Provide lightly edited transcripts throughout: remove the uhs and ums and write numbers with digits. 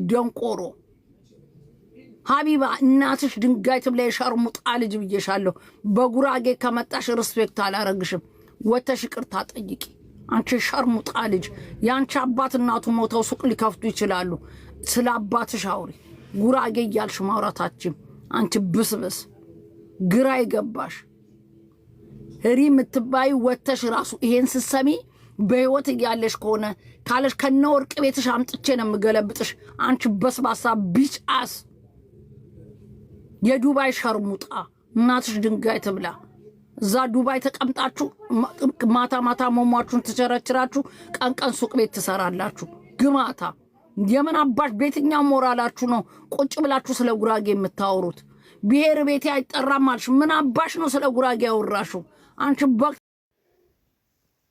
ደንቆሮ ሀቢባ እናትሽ ድንጋይ ትብላ የሸርሙጣ ልጅ ብዬሻለሁ። በጉራጌ ከመጣሽ ሪስፔክት አላረግሽም። ወተሽ ይቅርታ ጠይቂ። አንቺ ሸርሙጣ ልጅ ያንቺ አባት እናቱ ሞተው ሱቅ ሊከፍቱ ይችላሉ። ስለ አባትሽ አውሪ። ጉራጌ እያልሽ ማውራታችን አንቺ ብስብስ ግራ ይገባሽ። ሪ ምትባይ ወተሽ ራሱ ይሄን ስትሰሚ በህይወት እያለሽ ከሆነ ካለሽ ከነወርቅ ቤትሽ አምጥቼ ነው የምገለብጥሽ። አንቺ በስባሳ ቢች አስ የዱባይ ሸርሙጣ እናትሽ ድንጋይ ትብላ። እዛ ዱባይ ተቀምጣችሁ ማታ ማታ ሞሟችሁን ትቸረችራችሁ፣ ቀን ቀን ሱቅ ቤት ትሰራላችሁ። ግማታ የምን አባሽ ቤትኛው ሞራላችሁ ነው ቁጭ ብላችሁ ስለ ጉራጌ የምታወሩት? ብሔር ቤቴ አይጠራም አልሽ። ምን አባሽ ነው ስለ ጉራጌ ያወራሽው? አንቺ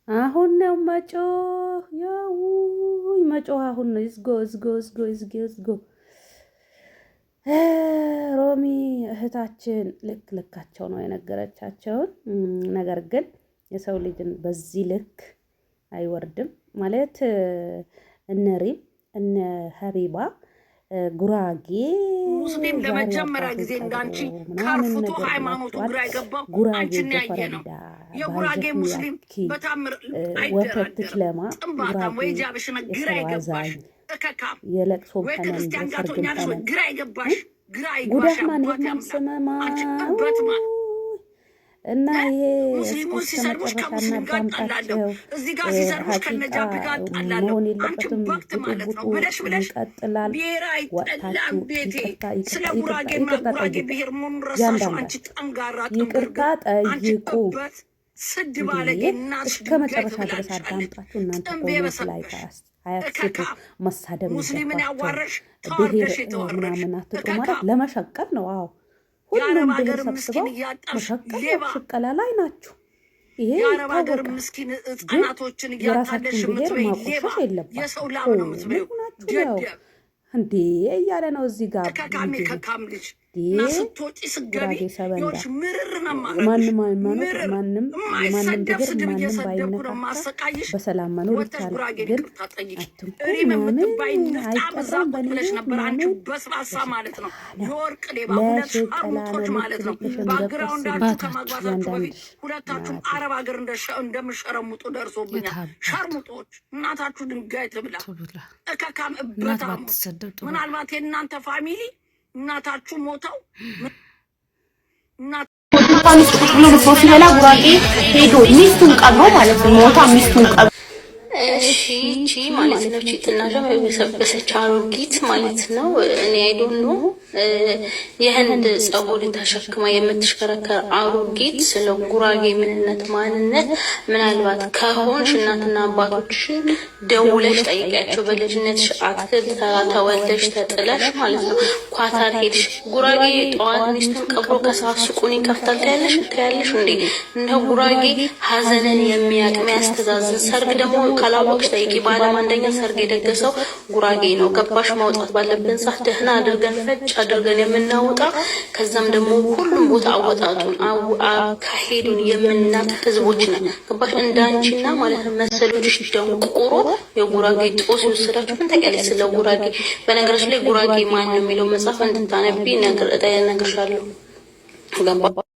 አሁን ነው መጮህ ያው መጮህ አሁን ነው። ይዝጎ ሮሚ እህታችን ልካቸው ነው የነገረቻቸውን ነገር ግን የሰው ልጅን በዚህ ልክ አይወርድም ማለት እነሪም እነ ሀቢባ ጉራጌ ሙስሊም ለመጀመሪያ ጊዜ እንዳንቺ ካርፍቶ ሃይማኖቱ ግራ ይገባው አንቺን ያየ ነው። የጉራጌ ሙስሊም በታምር አይደረደርም። ጥንባታም ወይ ጃብሽነ ግራ ይገባሽ እከካም የለቅሶ ክርስቲያን ጋቶኛልሽ ግራ ይገባሽ ግራ ይገባሽ ጉዳማ አንቺ እና ይሄ ሙስሊሙን ሲሰርቡሽ ከሙስሊም ጋር ጣላለሁ፣ እዚህ ጋር ሲሰርቡሽ ከነጃብ ጋር ጣላለሁ። አንቺ ወቅት ማለት ነው ብለሽ ብሔር አይጠላም ቤቴ። ስለ ጉራጌና ጉራጌ ብሔር መሆኑን ረሳሽ አንቺ ጠንጋራ ይቅርታ ጠይቁ። ስድ ባለጌ እናትሽ ከመጨረሻ ድረስ አዳምጣችሁ እናንተ ኮሜንት ላይ አያስቱ መሳደብ ሙስሊምን ያዋረሽ ብሔር ምናምን አትጡ ማለት ለመሸቀል ነው። አዎ ሁሉም ብሔር ሰብስበው መሸቀል ሽቀላ ላይ ናችሁ። ይሄ የአረብ ምስኪን ህጻናቶችን እያጣለሽ የምትበይ ሌባ የሰው ላም ነው የምትበይው እንዴ እያለ ነው እዚህ ጋር ከካሜ ከካም ልጅ እና ስትወጪ ስገቢ ይኸውልሽ ምርር ነው ማንም የማይሰደብ ስድብ እየሰደብኩ ነው ማሰቃይሽ። በሰላም መኖር ይቻላል። ግን እኔ የምትባይ በጣም እዛ ቁጭ ብለሽ ነበር አንቺ በስባሳ ማለት ነው። የወርቅ ሌባ ሁለት ሸርሙጦች ማለት ነው። ባግራውንዳችሁ ከማግባታችሁ በፊት ሁለታችሁም አረብ ሀገር እንደምሸረሙጡ ደርሶብኛል። ሸርሙጦች እናታችሁ ድንጋይ ትብላ እከካም እበታሙ። ምናልባት የእናንተ ፋሚሊ እናታችሁ ሞተው ብሎ ልቦ ሲበላ ጉራጌ ሄዶ ሚስቱን ቀብሮ ማለት ነው። ሞታ ሚስቱን ቀብሮ እሺ ማለት ነው። ጭጥናሻ በሰበሰች አሮጊት ማለት ነው። እኔ አይዶን ነው የህንድ ጸጉር ተሸክማ የምትሽከረከር አሮጊት ስለ ጉራጌ ምንነት ማንነት ምናልባት ከሆንሽ እናትና አባቶችሽን ደውለሽ ጠይቂያቸው። በልጅነትሽ አትክልት ተራ ተወልደሽ ተጥለሽ ማለት ነው ኳታር ሄድሽ ጉራጌ ጠዋት ሚስቱን ቀብሮ ከሰዓት ሱቁን ይከፍታል ታያለሽ እንዴ? እንደ ጉራጌ ሀዘንን የሚያቅም ያስተዛዝን ሰርግ ደግሞ ካላወቅሽ ጠይቂ። በዓለም አንደኛ ሰርግ የደገሰው ጉራጌ ነው። ገባሽ? ማውጣት ባለብን ሰዓት ደህና አድርገን ፈጭ አድርገን የምናወጣ ከዛም ደግሞ ሁሉም ቦታ አወጣጡን አካሄዱን የምናቅ ህዝቦች ነን። ገባሽ? እንዳንቺና ማለት ነው መሰሎችሽ ደንቆሮ የጉራጌ ጦስ ይወስዳችሁ። ምን ታውቂያለሽ ስለ ጉራጌ? በነገራችን ላይ ጉራጌ ማን ነው የሚለው መጽሐፍ እንድታነቢ ነግርሻለሁ። ገባ